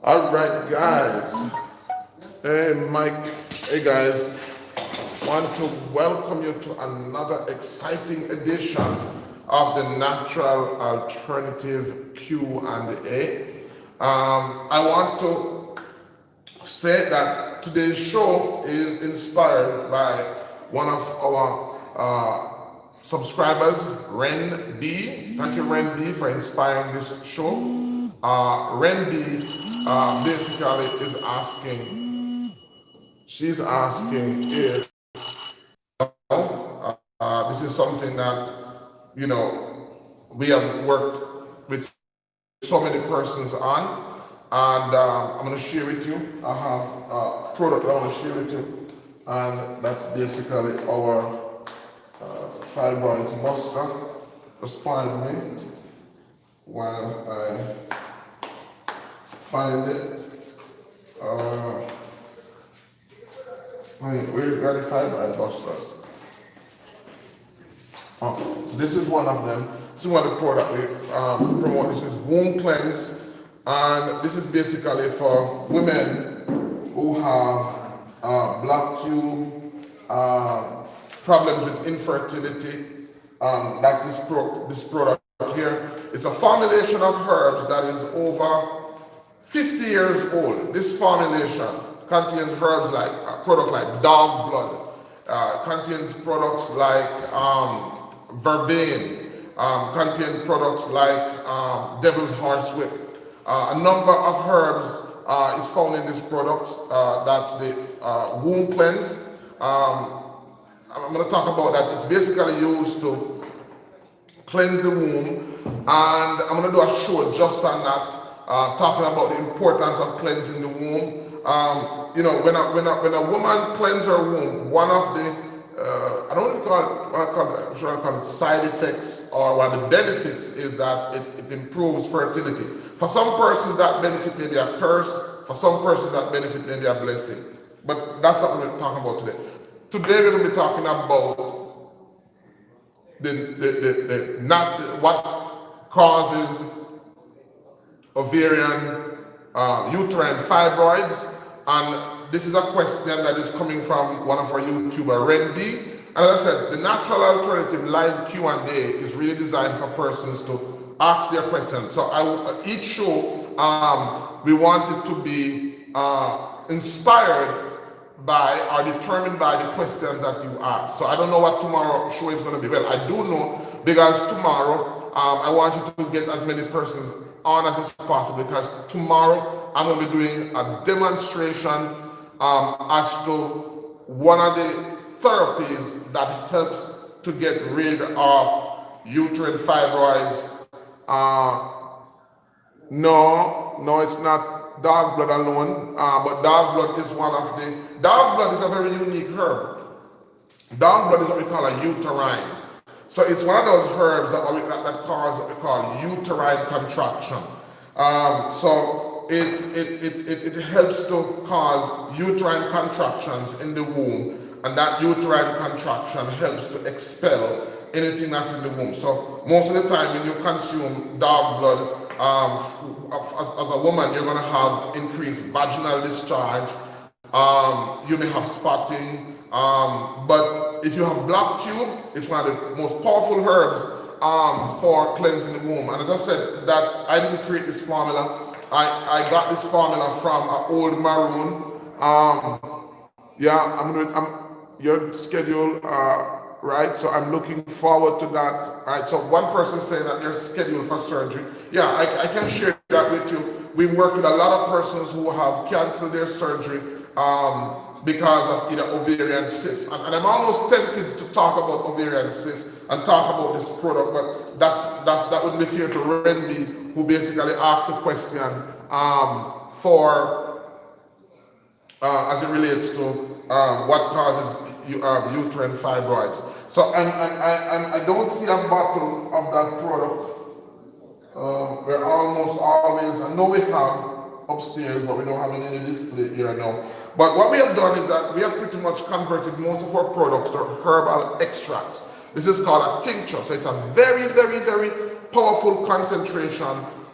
All right, guys. Hey, Mike. Hey, guys. Want to welcome you to another exciting edition of the Natural Alternative Q&A. I want to say that today's show is inspired by one of our subscribers, Ren B. Thank you, Ren B, for inspiring this show. Ren B basically is asking, she's asking if this is something that, you know, we have worked with so many persons on, and I'm going to share with you. I have a product I want to share with you, and that's basically our Fibroids buster. Just pardon me while I find it. Where got the Fibroid busters? So this is one of them. This is one of the products we promote. This is Womb Cleanse, and this is basically for women who have blocked tube, problems with infertility. That's this product here. It's a formulation of herbs that is over 50 years old. This formulation contains herbs like product like dog blood, contains products like vervain, contain products like devil's horsewhip. A number of herbs is found in this product. That's the womb cleanse. I'm going to talk about that. It's basically used to cleanse the womb, and I'm going to do a show just on that, talking about the importance of cleansing the womb. You know, when a woman cleanses her womb, one of the I don't know if I call it side effects, or one of the benefits is that it improves fertility. For some persons, that benefit may be a curse. For some persons, that benefit may be a blessing. But that's not what we're talking about today. Today, we're going to be talking about what causes ovarian, uterine fibroids, and this is a question that is coming from one of our YouTuber, Ren B. And as I said, the Natural Alternative Live Q&A is really designed for persons to ask their questions. So each show, we want it to be inspired by or determined by the questions that you ask. So I don't know what tomorrow's show is going to be. Well, I do know, because tomorrow I want you to get as many persons on as is possible, because tomorrow I'm going to be doing a demonstration as to one of the therapies that helps to get rid of uterine fibroids. No, it's not dog blood alone, but dog blood is one of the, dog blood is a very unique herb. Dog blood is what we call a uterine. So it's one of those herbs that cause what we call uterine contraction. So it helps to cause uterine contractions in the womb, and that uterine contraction helps to expel anything that's in the womb. So most of the time when you consume dog blood, as a woman, you're going to have increased vaginal discharge. You may have spotting, but if you have blocked tube, it's one of the most powerful herbs for cleansing the womb. And as I said, that I didn't create this formula. I got this formula from an old maroon. Your schedule, right? So I'm looking forward to that. Right. So one person saying that they're scheduled for surgery. Yeah, I can share that with you. We work with a lot of persons who have canceled their surgery because of either ovarian cysts. And I'm almost tempted to talk about ovarian cysts and talk about this product, but that wouldn't be fair to Ren B, who basically asked a question as it relates to what causes uterine fibroids. So and I don't see a bottle of that product. We're almost always, I know we have upstairs, but we don't have any display here now. But what we have done is that we have pretty much converted most of our products to herbal extracts. This is called a tincture. So it's a very, very, very powerful concentration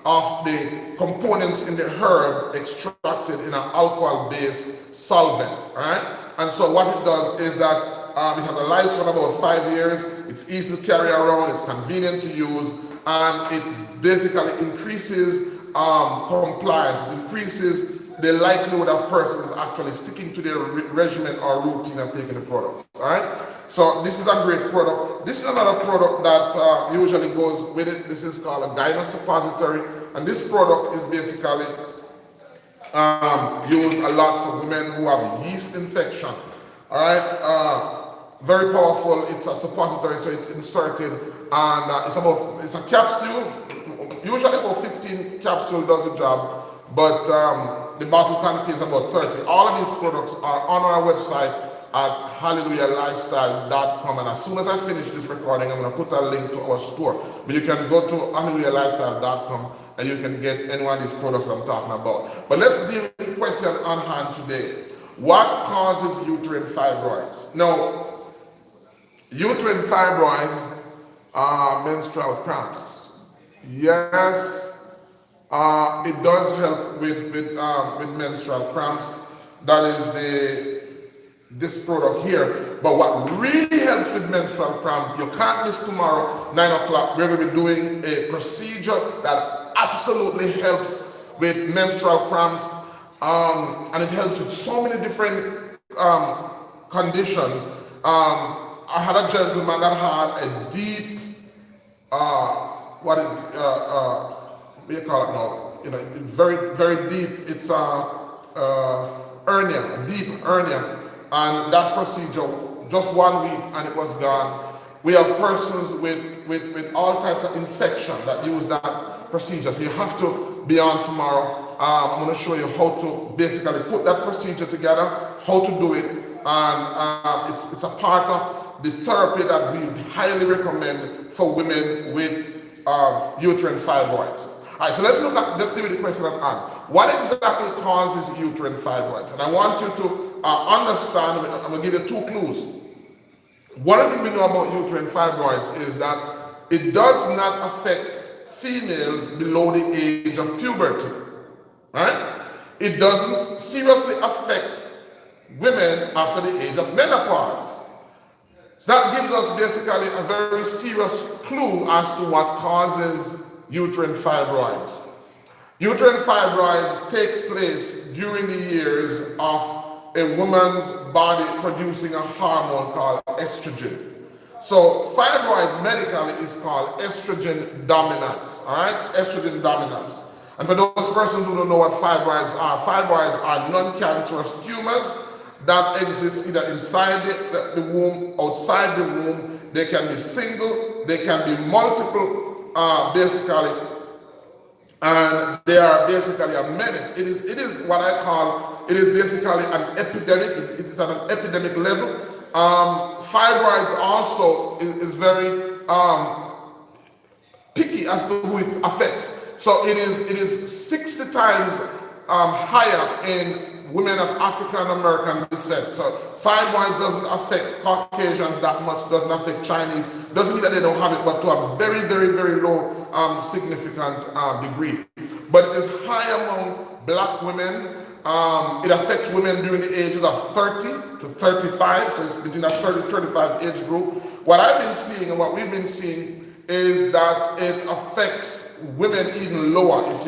of the components in the herb extracted in an alcohol-based solvent, all right? And so what it does is that it has a lifespan of about 5 years, it's easy to carry around, it's convenient to use, and it basically increases compliance, it increases the likelihood of persons actually sticking to their regimen or routine of taking the product, all right? So this is a great product. This is another product that usually goes with it. This is called a gyno suppository, and this product is basically used a lot for women who have yeast infection, all right? Very powerful. It's a suppository, so it's inserted, and it's a capsule. Usually about 15 capsules does the job, but the bottle contains about 30. All of these products are on our website at hallelujahlifestyle.com, and as soon as I finish this recording, I'm going to put a link to our store. But you can go to hallelujahlifestyle.com and you can get any one of these products I'm talking about. But let's deal with the question on hand today. What causes uterine fibroids? Now, uterine fibroids are menstrual cramps. Yes, it does help with menstrual cramps. That is this product here. But what really helps with menstrual cramp, you can't miss tomorrow, 9 o'clock, we're going to be doing a procedure that absolutely helps with menstrual cramps, and it helps with so many different conditions. I had a gentleman that had a deep, what do you call it now? You know, very, very deep. It's hernia, a deep hernia. And that procedure, just 1 week and it was gone. We have persons with all types of infection that use that procedure. So you have to be on tomorrow. I'm going to show you how to basically put that procedure together, how to do it. And it's a part of the therapy that we highly recommend for women with uterine fibroids. All right, so let's deal with the question at hand. What exactly causes uterine fibroids? And I want you to understand, I'm going to give you 2 clues. One of the things we know about uterine fibroids is that it does not affect females below the age of puberty, right? It doesn't seriously affect women after the age of menopause. So that gives us basically a very serious clue as to what causes uterine fibroids. Uterine fibroids takes place during the years of a woman's body producing a hormone called estrogen. So fibroids medically is called estrogen dominance, all right? Estrogen dominance. And for those persons who don't know what fibroids are non-cancerous tumors that exist either inside the womb, outside the womb. They can be single, they can be multiple, basically, and they are basically a menace. It is what I call, it is basically an epidemic. It is at an epidemic level. Fibroids also is very picky as to who it affects. So it is 60 times higher in women of African American descent. So fibroids doesn't affect Caucasians that much, doesn't affect Chinese. Doesn't mean that they don't have it, but to a very, very, very low significant degree. But it is high among black women. It affects women during the ages of 30 to 35, so it's between that 30 to 35 age group. What I've been seeing and what we've been seeing is that it affects women even lower. If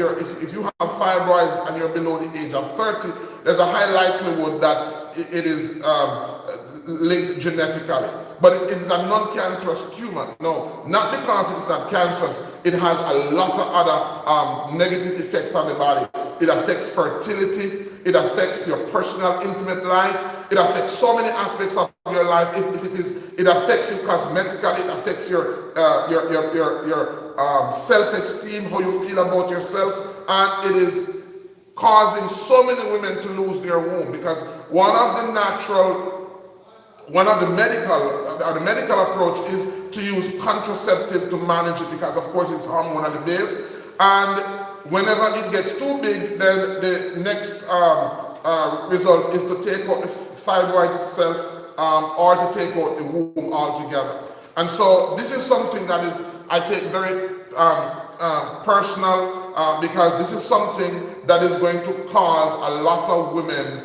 you have fibroids and you're below the age of 30, there's a high likelihood that it is linked genetically. But it is a non-cancerous tumor. No, not because it's not cancerous. It has a lot of other negative effects on the body. It affects fertility. It affects your personal, intimate life. It affects so many aspects of your life. It affects you cosmetically. It affects your self-esteem, how you feel about yourself, and it is causing so many women to lose their womb because the medical approach is to use contraceptive to manage it because of course it's hormonally based, and whenever it gets too big, then the next result is to take out the fibroid itself or to take out the womb altogether. And so this is something that I take very personal. because this is something that is going to cause a lot of women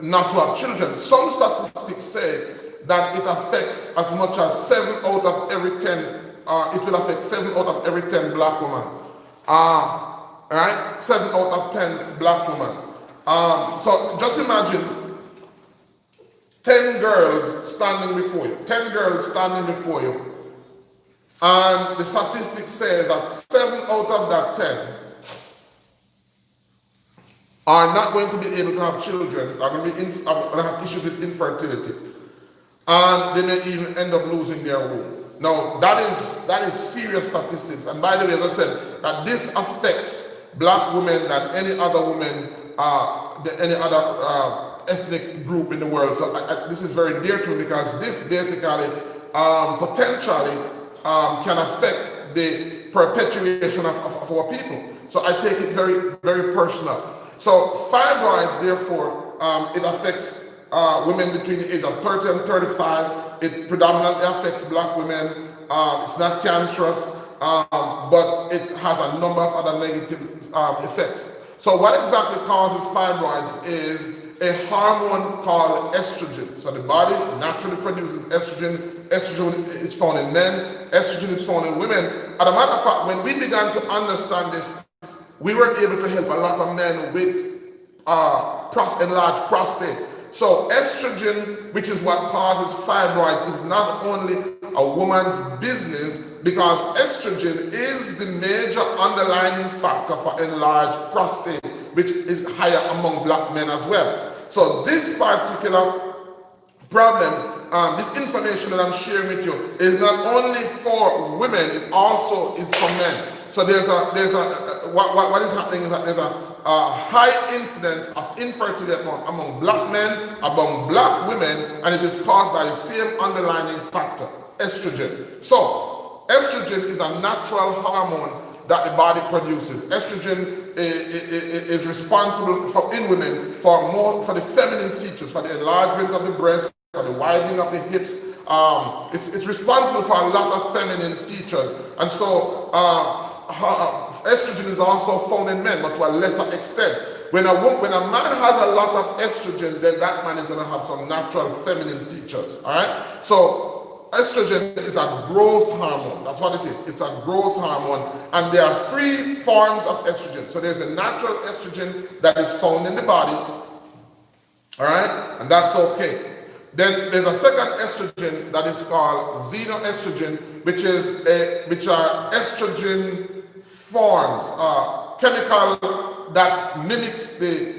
not to have children. Some statistics say that it affects as much as 7 out of every 10, it will affect 7 out of every 10 black women. Right? 7 out of 10 black women. So just imagine 10 girls standing before you. 10 girls standing before you. And the statistic says that 7 out of that 10 are not going to be able to have children, are going to have issues with infertility. And they may even end up losing their womb. Now, that is serious statistics. And by the way, as I said, that this affects black women than any other woman, any other ethnic group in the world. So this is very dear to me, because this basically potentially can affect the perpetuation of our people. So I take it very, very personal. So fibroids, therefore, it affects women between the age of 30 and 35. It predominantly affects black women. It's not cancerous, but it has a number of other negative effects. So what exactly causes fibroids is a hormone called estrogen. So the body naturally produces estrogen. Estrogen is found in men. Estrogen is found in women. As a matter of fact, when we began to understand this, we were able to help a lot of men with enlarged prostate. So estrogen, which is what causes fibroids, is not only a woman's business, because estrogen is the major underlying factor for enlarged prostate, which is higher among black men as well. So this particular problem, this information that I'm sharing with you, is not only for women, it also is for men. So what is happening is that there's a high incidence of infertility among black men, among black women, and it is caused by the same underlying factor, estrogen. So estrogen is a natural hormone that the body produces. Estrogen is responsible for, in women, for the feminine features, for the enlargement of the breast, for the widening of the hips. It's responsible for a lot of feminine features. And so estrogen is also found in men, but to a lesser extent. When a man has a lot of estrogen, then that man is going to have some natural feminine features. All right? So estrogen is a growth hormone. That's what it is. It's a growth hormone. And there are 3 forms of estrogen. So there's a natural estrogen that is found in the body. All right? And that's okay. Then there's a second estrogen that is called xenoestrogen, which are estrogen forms, chemical that mimics the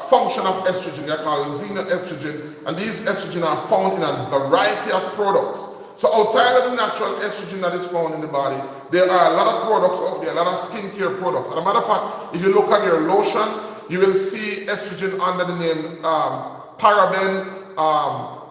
function of estrogen. They're called xenoestrogen, and these estrogen are found in a variety of products. So outside of the natural estrogen that is found in the body, there are a lot of products out there, a lot of skincare products. As a matter of fact, if you look at your lotion, you will see estrogen under the name paraben,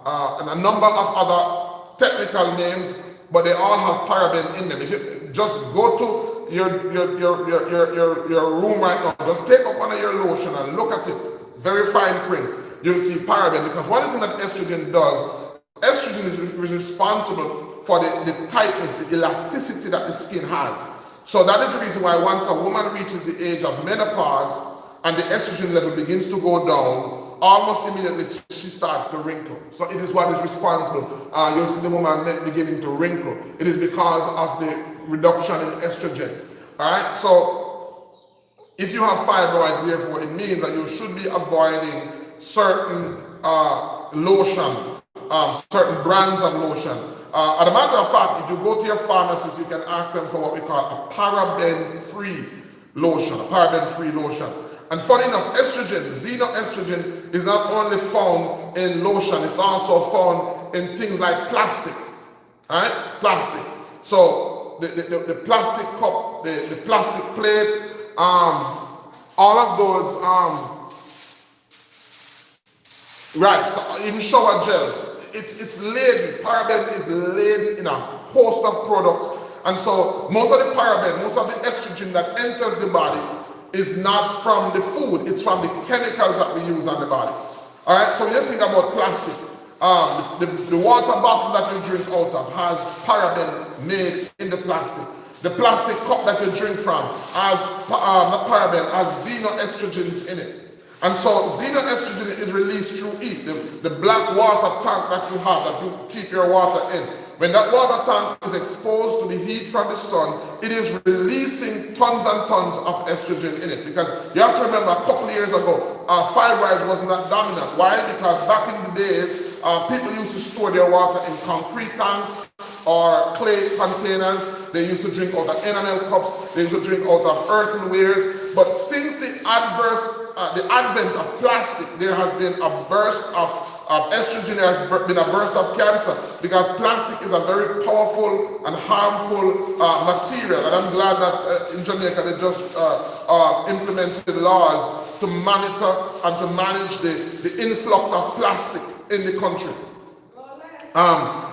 and a number of other technical names, but they all have paraben in them. If you just go to your room right now, just take up one of your lotion and look at it, very fine print, you'll see paraben, because one thing that estrogen does, estrogen is responsible for the tightness, the elasticity that the skin has. So that is the reason why once a woman reaches the age of menopause and the estrogen level begins to go down, almost immediately she starts to wrinkle. So it is what is responsible. You'll see the woman beginning to wrinkle. It is because of the reduction in estrogen. All right. So if you have fibroids, therefore, it means that you should be avoiding certain lotion, certain brands of lotion. As a matter of fact, if you go to your pharmacist, you can ask them for what we call a paraben-free lotion. A paraben-free lotion. And funny enough, estrogen, xenoestrogen, is not only found in lotion, it's also found in things like plastic. Right? Plastic. So the plastic cup, the plastic plate, all of those, right, so even shower gels, it's laden, paraben is laden in a host of products. And so most of the paraben, most of the estrogen that enters the body is not from the food, it's from the chemicals that we use on the body. All right, so when you think about plastic, the water bottle that you drink out of has paraben made in the plastic. The plastic cup that you drink from has, not paraben, has xenoestrogens in it. And so xenoestrogen is released through heat. The black water tank that you have, that you keep your water in. When that water tank is exposed to the heat from the sun, it is releasing tons and tons of estrogen in it. Because you have to remember, a couple of years ago, fibroid was not dominant. Why? Because back in the days, people used to store their water in concrete tanks or clay containers. They used to drink out of enamel cups. They used to drink out of earthenwares. But since the advent of plastic, there has been a burst of estrogen, there has been a burst of cancer, because plastic is a very powerful and harmful material. And I'm glad that in Jamaica they just implemented laws to monitor and to manage the influx of plastic in the country.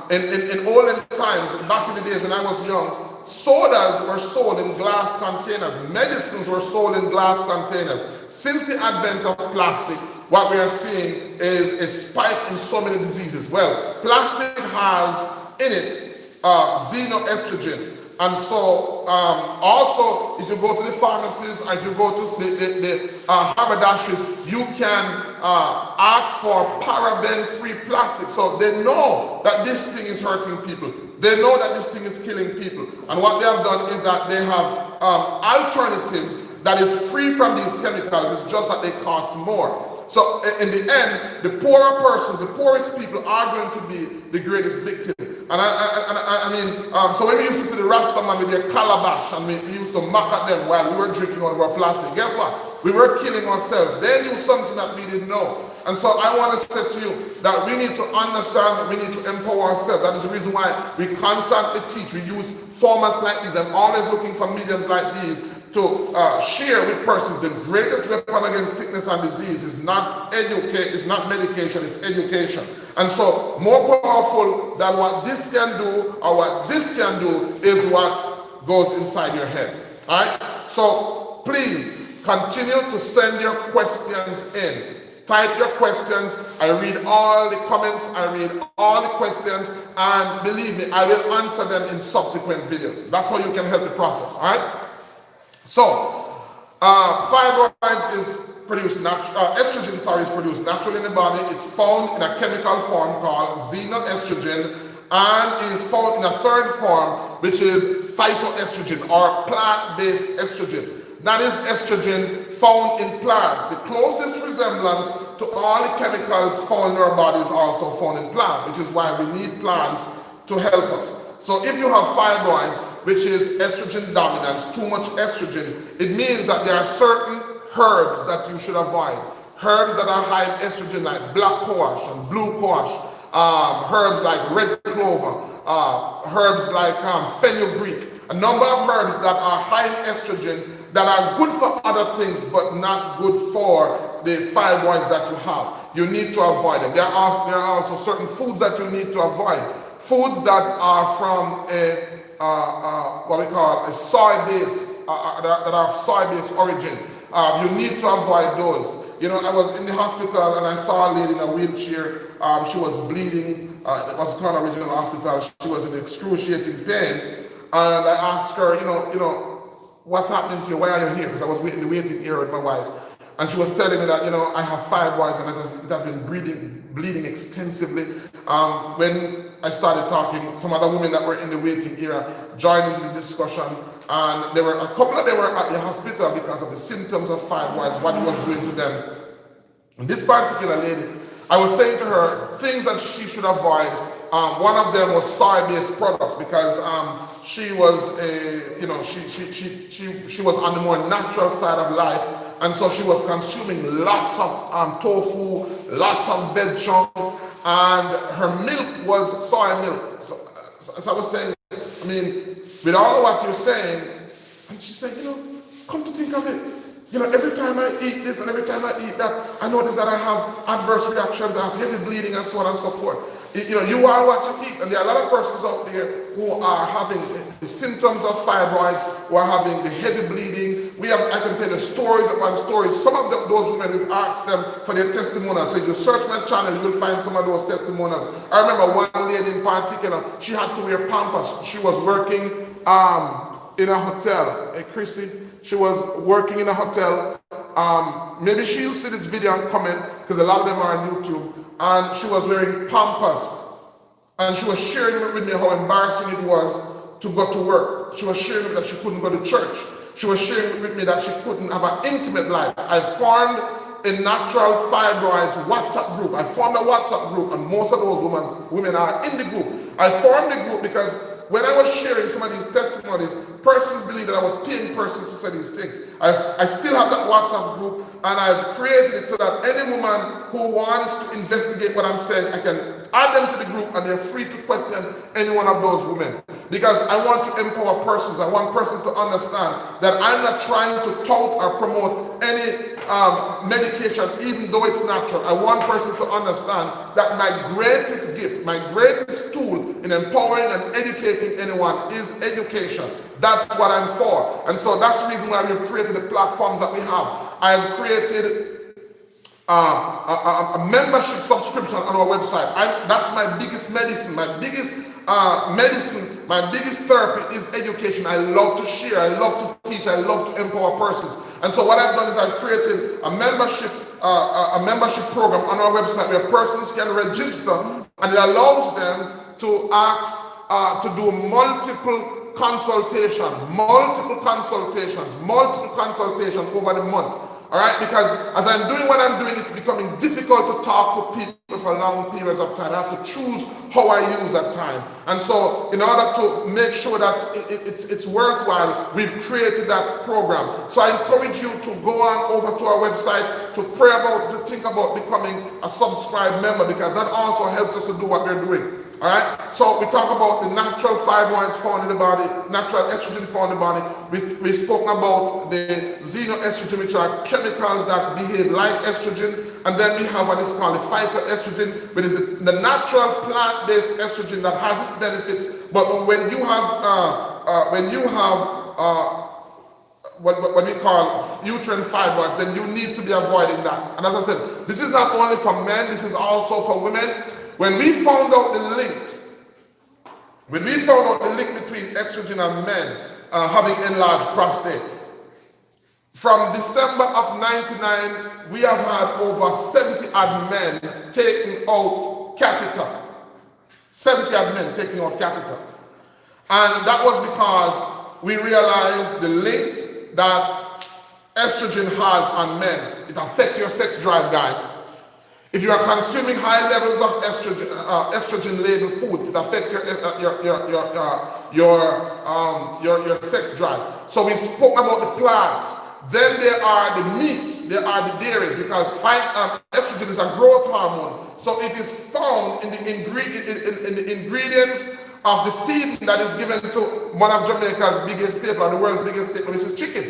In olden times, back in the days when I was young, sodas were sold in glass containers. Medicines were sold in glass containers. Since the advent of plastic, what we are seeing is a spike in so many diseases. Well, plastic has in it xenoestrogen. And so, also, if you go to the pharmacies or if you go to the haberdasheries, you can ask for paraben-free plastic. So they know that this thing is hurting people. They know that this thing is killing people. And what they have done is that they have alternatives that is free from these chemicals. It's just that they cost more. So in the end, the poorer persons, the poorest people are going to be the greatest victim. And I mean, so when we used to see the Rasta man with their calabash and we used to mock at them while we were drinking out of our plastic, guess what? We were killing ourselves. They knew something that we didn't know. And so I want to say to you that we need to understand that we need to empower ourselves. That is the reason why we constantly teach. We use formats like these. I'm always looking for mediums like these to share with persons. The greatest weapon against sickness and disease is not medication, it's education. And so more powerful than what this can do or what this can do is what goes inside your head. All right? So please continue to send your questions in. Type your questions. I read all the comments. I read all the questions. And believe me, I will answer them in subsequent videos. That's how you can help the process. All right? So, fibroids is produced, estrogen, is produced naturally in the body. It's found in a chemical form called xenoestrogen and is found in a third form, which is phytoestrogen or plant-based estrogen. That is estrogen found in plants. The closest resemblance to all the chemicals found in our body is also found in plants, which is why we need plants to help us. So if you have fibroids, which is estrogen dominance, too much estrogen, it means that there are certain herbs that you should avoid. Herbs that are high in estrogen like black cohosh and blue cohosh, herbs like red clover, herbs like fenugreek, a number of herbs that are high in estrogen that are good for other things but not good for the fibroids that you have. You need to avoid them. There are also certain foods that you need to avoid. Foods that are from what we call a soy base, that are of soy based origin. You need to avoid those. You know, I was in the hospital and I saw a lady in a wheelchair. She was bleeding. It was Corner Regional Hospital. She was in excruciating pain. And I asked her, you know, what's happening to you? Why are you here? Because I was in the waiting area with my wife. And she was telling me that, you know, I have fibroids and it has been bleeding extensively. When I started talking, some other women that were in the waiting area joined into the discussion, and there were a couple of them were at the hospital because of the symptoms of fibroids, what it was doing to them. And this particular lady, I was saying to her things that she should avoid. One of them was soy-based products because she was she was on the more natural side of life. And so she was consuming lots of tofu, lots of veg chunk, and her milk was soy milk. So I was saying, I mean, with all of what you're saying, and she said, you know, come to think of it, you know, every time I eat this and every time I eat that, I notice that I have adverse reactions, I have heavy bleeding and so on and so forth. You know, you are what you eat, and there are a lot of persons out there who are having the symptoms of fibroids, who are having the heavy bleeding. I can tell you stories upon stories. Some of those women, we've asked them for their testimonials. So if you search my channel, you will find some of those testimonials. I remember one lady in particular, she had to wear Pampers. She was working in a hotel. Hey, Chrissy, she was working in a hotel. Maybe she'll see this video and comment, because a lot of them are on YouTube. And she was wearing Pampers. And she was sharing with me how embarrassing it was to go to work. She was sharing with me that she couldn't go to church. She was sharing with me that she couldn't have an intimate life. I formed a natural fibroids WhatsApp group. I formed a WhatsApp group, and most of those women are in the group. I formed the group because when I was sharing some of these testimonies, persons believed that I was paying persons to say these things. I still have that WhatsApp group, and I've created it so that any woman who wants to investigate what I'm saying, I can add them to the group, and they're free to question any one of those women. Because I want to empower persons. I want persons to understand that I'm not trying to tout or promote any medication, even though it's natural. I want persons to understand that my greatest gift, my greatest tool in empowering and educating anyone is education. That's what I'm for. And so that's the reason why we've created the platforms that we have. I've created a membership subscription on our website. That's my biggest medicine. My biggest my biggest therapy is education. I love to share. I love to teach. I love to empower persons. And so what I've done is I've created a membership program on our website where persons can register, and it allows them to ask to do multiple consultations over the month. All right, because as I'm doing what I'm doing, it's becoming difficult to talk to people for long periods of time. I have to choose how I use that time. And so in order to make sure that it's worthwhile, we've created that program. So I encourage you to go on over to our website, to pray about, to think about becoming a subscribed member, because that also helps us to do what we're doing. All right, so we talk about the natural fibroids found in the body, natural estrogen found in the body. We've spoken about the xenoestrogen, which are chemicals that behave like estrogen. And then we have what is called the phytoestrogen, which is the natural plant-based estrogen that has its benefits. But when you have what we call uterine fibroids, then you need to be avoiding that. And as I said, this is not only for men, this is also for women. When we found out the link between estrogen and men having enlarged prostate, from December of '99, we have had over 70 odd men taking out catheter. 70 odd men taking out catheter. And that was because we realized the link that estrogen has on men. It affects your sex drive, guys. If you are consuming high levels of estrogen-laden food, it affects your sex drive. So we spoke about the plants. Then there are the meats, there are the dairies, because estrogen is a growth hormone. So it is found in the ingredients of the feed that is given to one of Jamaica's biggest staple, the world's biggest staple, which is chicken.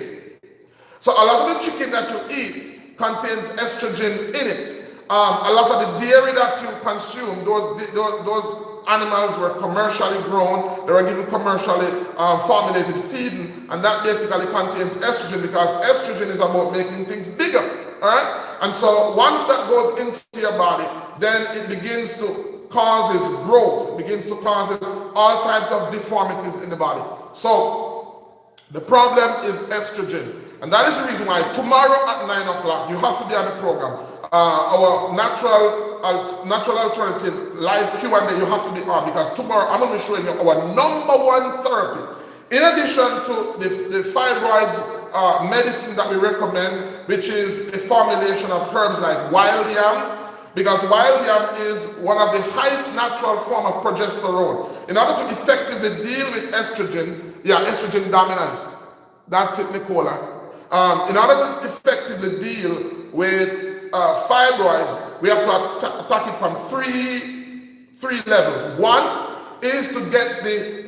So a lot of the chicken that you eat contains estrogen in it. A lot of the dairy that you consume, those animals were commercially grown, they were given commercially formulated feeding, and that basically contains estrogen, because estrogen is about making things bigger, all right? And so once that goes into your body, then it begins to causes growth, begins to cause all types of deformities in the body. So the problem is estrogen, and that is the reason why tomorrow at 9 o'clock you have to be on the program. Our natural alternative live Q&A, you have to be on, because tomorrow I'm going to be showing you our #1 therapy. In addition to the fibroids medicine that we recommend, which is a formulation of herbs like wild yam, because wild yam is one of the highest natural form of progesterone. In order to effectively deal with estrogen dominance, that's it, Nicola. In order to effectively deal with fibroids, we have to attack it from three levels. One is to get the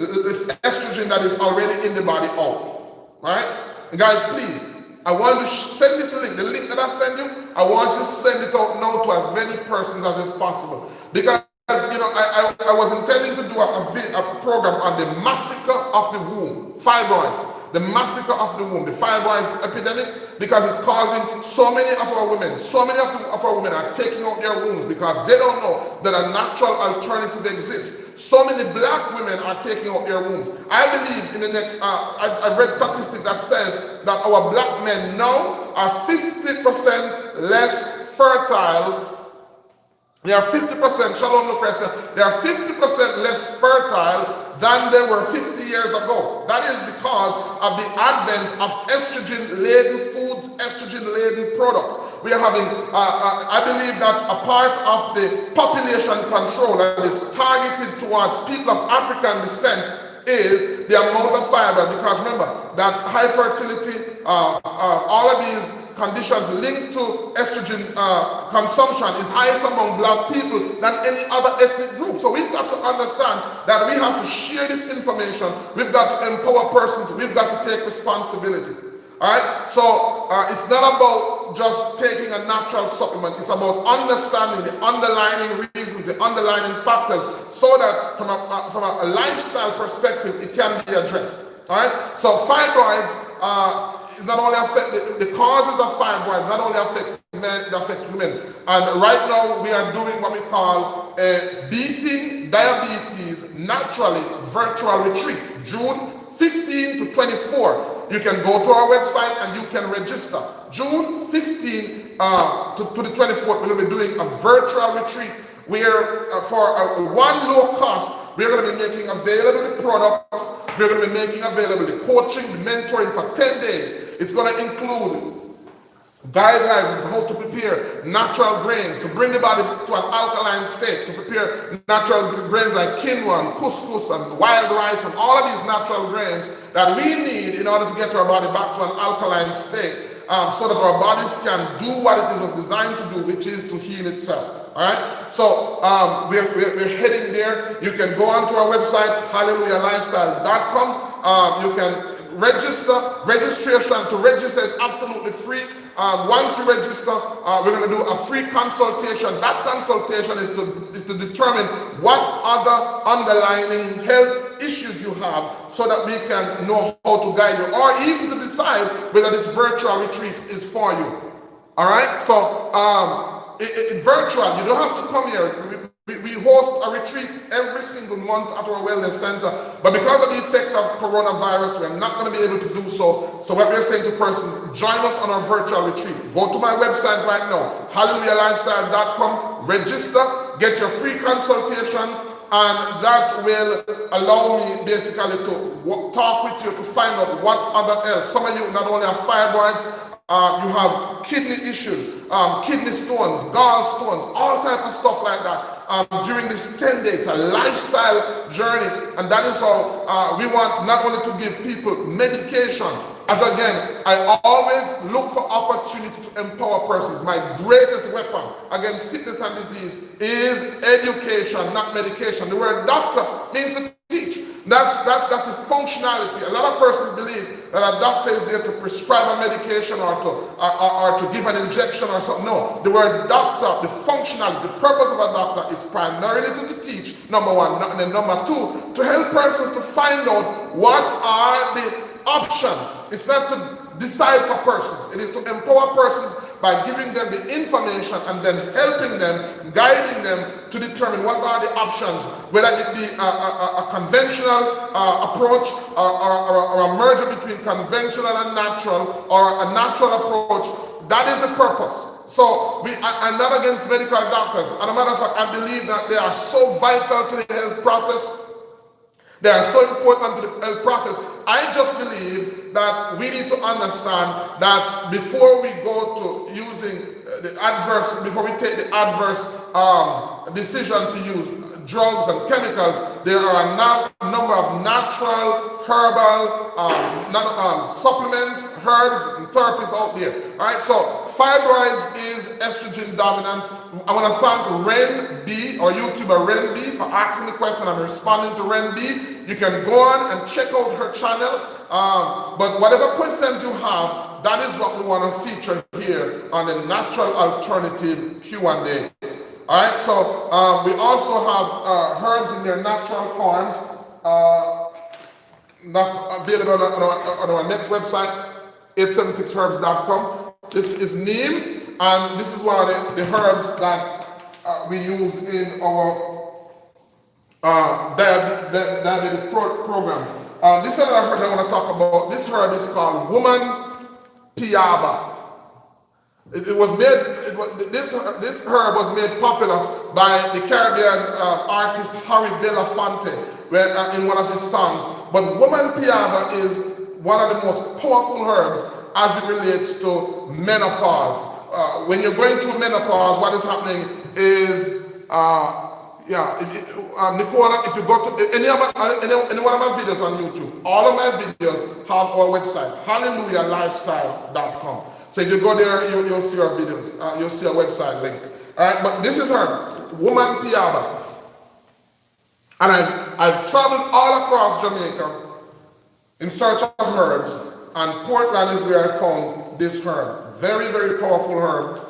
estrogen that is already in the body out. Right? And guys, please, I want to send this link. The link that I send you, I want you to send it out now to as many persons as is possible. Because, I was intending to do a program on the massacre of the womb, fibroids, the massacre of the womb, the fibroids epidemic, because it's causing so many of our women are taking out their wombs because they don't know that a natural alternative exists. So many black women are taking out their wombs. I believe in the next, I've read statistics that says that our black men now are 50% less fertile. They are 50%, shalom Lucretia, they are 50% less fertile than they were 50 years ago. That is because of the advent of estrogen-laden foods, estrogen-laden products. We are having, I believe that a part of the population control that is targeted towards people of African descent is the amount of fiber, because remember that high fertility, all of these conditions linked to estrogen consumption is highest among black people than any other ethnic group. So we've got to understand that we have to share this information. We've got to empower persons. We've got to take responsibility. All right? So it's not about just taking a natural supplement. It's about understanding the underlying reasons, the underlying factors, so that from a lifestyle perspective, it can be addressed. All right? So fibroids is not only affect the causes of fibroids, not only affects men, it affects women. And right now we are doing what we call a Beating Diabetes Naturally Virtual Retreat, June 15 to 24. You can go to our website and you can register. June 15 to the 24th, we'll be doing a virtual retreat where for one low cost, we're going to be making available the products, we're going to be making available the coaching, the mentoring for 10 days. It's going to include guidelines on how to prepare natural grains, to bring the body to an alkaline state, to prepare natural grains like quinoa and couscous and wild rice and all of these natural grains that we need in order to get our body back to an alkaline state, so that our bodies can do what it was designed to do, which is to heal itself. All right, so we're heading there. You can go onto our website, hallelujahlifestyle.com. You can register. Registration to register is absolutely free. Once you register, we're going to do a free consultation. That consultation is to determine what other underlying health issues you have, so that we can know how to guide you, or even to decide whether this virtual retreat is for you. All right, so virtual, you don't have to come here. We host a retreat every single month at our wellness center, but because of the effects of coronavirus, we're not going to be able to do so. So what we're saying to persons, join us on our virtual retreat. Go to my website right now, hallelujahlifestyle.com, register, get your free consultation, and that will allow me basically to talk with you to find out what other else. Some of you not only have fibroids, you have kidney issues, kidney stones, gallstones, all type of stuff like that. During this 10 days, a lifestyle journey, and that is how we want not only to give people medication, as again, I always look for opportunity to empower persons. My greatest weapon against sickness and disease is education, not medication. The word doctor means to teach. That's a functionality. A lot of persons believe that a doctor is there to prescribe a medication or to give an injection or something. No, the word doctor, the functionality, the purpose of a doctor is primarily to teach, number one, and then number two, to help persons to find out what are the options. It's not to decide for persons. It is to empower persons by giving them the information and then helping them, guiding them to determine what are the options, whether it be a conventional approach or a merger between conventional and natural, or a natural approach. That is the purpose. So I'm not against medical doctors. As a matter of fact, I believe that they are so vital to the health process. They are so important to the health process. I just believe that we need to understand that before we go to using before we take the adverse decision to use drugs and chemicals, there are a number of natural, herbal supplements, herbs, and therapies out there. All right, so fibroids is estrogen dominance. I want to thank Ren B, or YouTuber Ren B, for asking the question. I'm responding to Ren B. You can go on and check out her channel. But whatever questions you have, that is what we want to feature here on the Natural Alternative Q&A. All right, so we also have herbs in their natural forms. That's available on our next website, 876herbs.com. This is neem, and this is one of the herbs that we use in our diabetic program. This is another herb I want to talk about. This herb is called woman piaba. This herb was made popular by the Caribbean artist Harry Belafonte in one of his songs. But woman piaba is one of the most powerful herbs as it relates to menopause. When you're going through menopause, what is happening is, Nicola, if you go to any one of my videos on YouTube, all of my videos have our website, hallelujahlifestyle.com. So if you go there, you'll see our videos, you'll see our website link. All right, but this is her, woman piaba. And I've traveled all across Jamaica in search of herbs, and Portland is where I found this herb. Very, very powerful herb.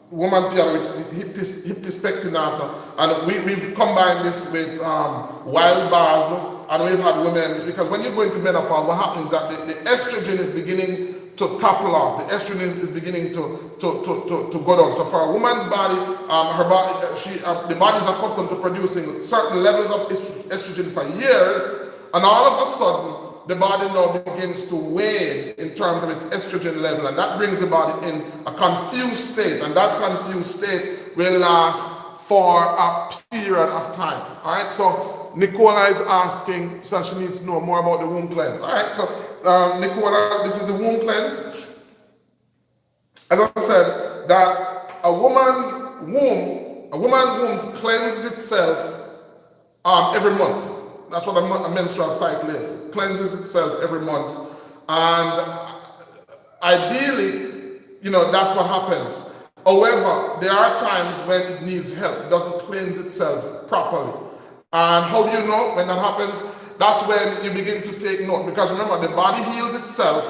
Woman piaba, which is Hyptis pectinata, and we've combined this with wild basil, and we've had women, because when you go into menopause, what happens is that the estrogen is beginning to topple off. The estrogen is beginning to go down. So for a woman's body, the body is accustomed to producing certain levels of estrogen for years, and all of a sudden, the body now begins to wane in terms of its estrogen level, and that brings the body in a confused state, and that confused state will last for a period of time. All right, so Nicola is asking, so she needs to know more about the womb cleanse. All right, so Nicola, this is the womb cleanse. As I said, that a woman's womb cleanses itself every month. That's what a menstrual cycle is. It cleanses itself every month. And ideally, that's what happens. However, there are times when it needs help. It doesn't cleanse itself properly. And how do you know when that happens? That's when you begin to take note. Because remember, the body heals itself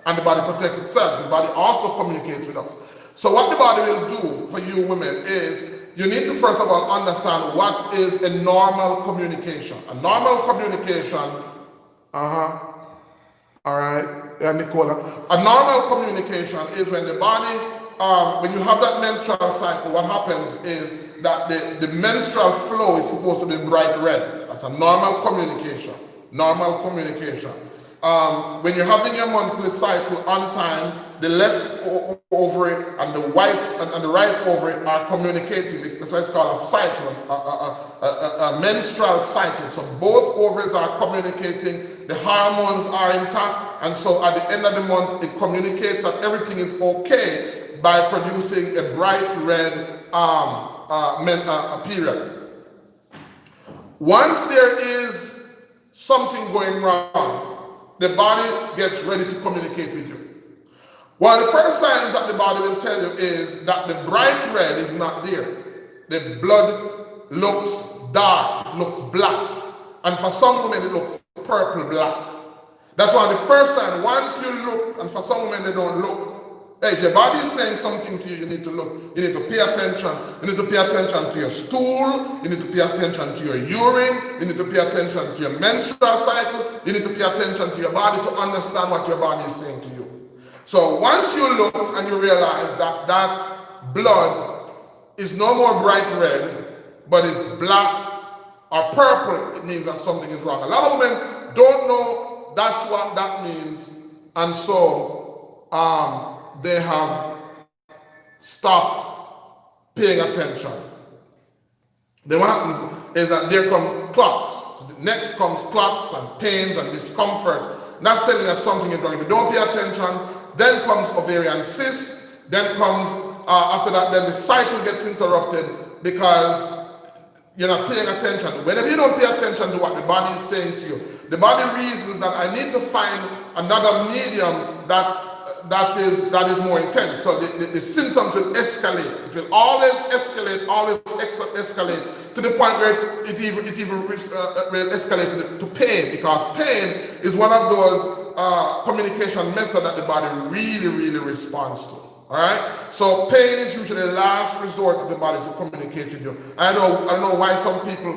and the body protects itself. The body also communicates with us. So what the body will do for you women is, you need to first of all understand what is a normal communication. A normal communication, all right, yeah, Nicola. A normal communication is when the body, when you have that menstrual cycle, what happens is that the menstrual flow is supposed to be bright red. That's a normal communication. Normal communication. When you're having your monthly cycle on time, the left ovary and the right ovary are communicating. That's why it's called a cycle, a menstrual cycle. So both ovaries are communicating, the hormones are intact, and so at the end of the month, it communicates that everything is okay by producing a bright red period. Once there is something going wrong, the body gets ready to communicate with you. One of the first signs that the body will tell you is that the bright red is not there. The blood looks dark, it looks black. And for some women, it looks purple black. That's one of the first signs. Once you look, and for some women, they don't look. Hey, if your body is saying something to you, you need to look. You need to pay attention. You need to pay attention to your stool. You need to pay attention to your urine. You need to pay attention to your menstrual cycle. You need to pay attention to your body to understand what your body is saying to you. So once you look and you realize that that blood is no more bright red, but is black or purple, it means that something is wrong. A lot of women don't know that's what that means, and so they have stopped paying attention. Then what happens is that there come clots. So next comes clots and pains and discomfort. And that's telling you that something is wrong. If you don't pay attention, then comes ovarian cyst. Then comes, after that, then the cycle gets interrupted because you're not paying attention. Whenever you don't pay attention to what the body is saying to you, the body reasons that I need to find another medium that is more intense. So the symptoms will escalate. It will always escalate, to the point where it even will escalate to pain, because pain is one of those communication methods that the body really, really responds to. All right. So pain is usually the last resort of the body to communicate with you. I don't know why some people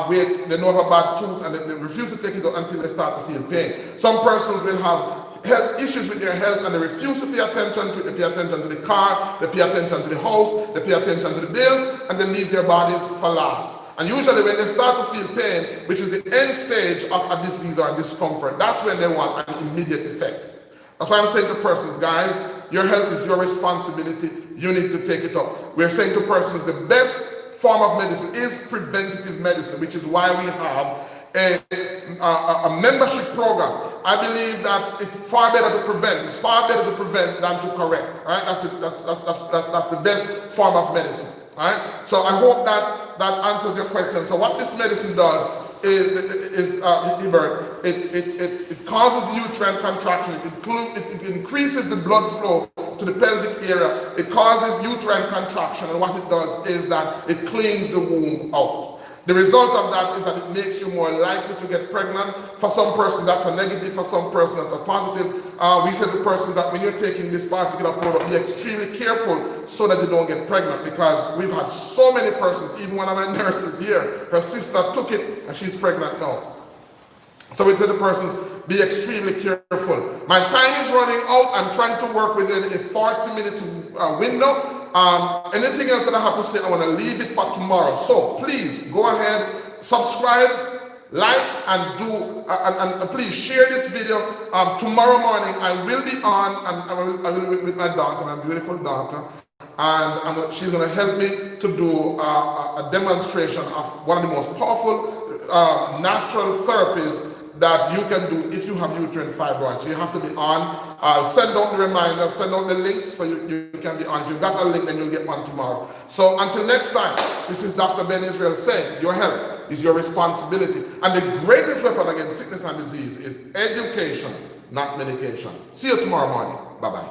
wait. They know have a bad tooth and they refuse to take it out until they start to feel pain. Some persons will have health issues with their health and they refuse to pay attention to it. They pay attention to the car, they pay attention to the house, they pay attention to the bills, and they leave their bodies for last. And usually when they start to feel pain, which is the end stage of a disease or a discomfort, that's when they want an immediate effect. That's why I'm saying to persons, guys, your health is your responsibility. You need to take it up. We're saying to persons the best form of medicine is preventative medicine, which is why we have a membership program. I believe that it's far better to prevent. It's far better to prevent than to correct. Right? That's the best form of medicine. Right? So I hope that answers your question. So what this medicine does is it causes the uterine contraction. It increases the blood flow to the pelvic area. It causes uterine contraction, and what it does is that it cleans the womb out. The result of that is that it makes you more likely to get pregnant. For some person that's a negative, for some person that's a positive. We said to persons that when you're taking this particular product, be extremely careful so that you don't get pregnant, because we've had so many persons, even one of my nurses here, her sister took it and she's pregnant now. So we tell the persons, be extremely careful. My time is running out. I'm trying to work within a 40-minute window. Anything else that I have to say, I want to leave it for tomorrow. So please go ahead, subscribe, like, and please share this video. Tomorrow morning I will be on, and I will be with my daughter, my beautiful daughter, and she's going to help me to do a demonstration of one of the most powerful natural therapies that you can do if you have uterine fibroids. So you have to be on. I'll send out the reminder, send out the links so you can be on. If you've got a link, then you'll get one tomorrow. So until next time, this is Dr. Ben Israel saying, your health is your responsibility. And the greatest weapon against sickness and disease is education, not medication. See you tomorrow morning. Bye-bye.